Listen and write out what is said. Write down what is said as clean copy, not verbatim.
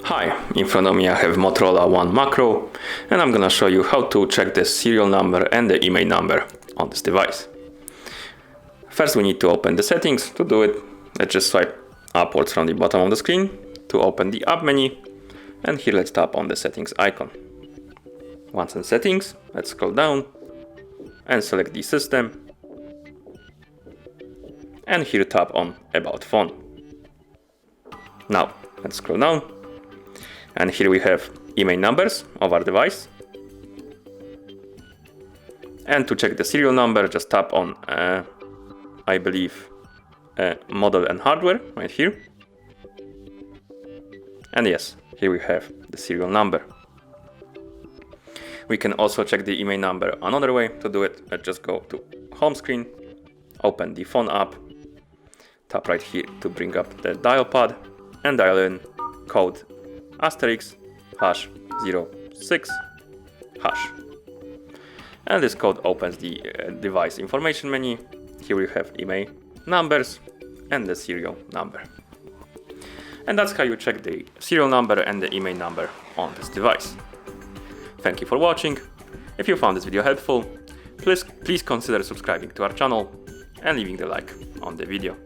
Hi, in front of me I have Motorola One Macro, and I'm gonna show you how to check the serial number and the IMEI number on this device. First we need to open the settings. To do it, let's just swipe upwards from the bottom of the screen to open the app menu, and here let's tap on the settings icon. Once in settings, let's scroll down and select the system, and here tap on about phone. Now let's scroll down, and here we have IMEI numbers of our device. And to check the serial number, just tap on I believe model and hardware right here. And yes, here we have the serial number. We can also check the IMEI number another way. To do it, let's just go to home screen, open the phone app, tap right here to bring up the dial pad and dial in code *##06#. And this code opens the device information menu. Here we have IMEI numbers and the serial number. And that's how you check the serial number and the IMEI number on this device. Thank you for watching. If you found this video helpful, please consider subscribing to our channel and leaving the like on the video.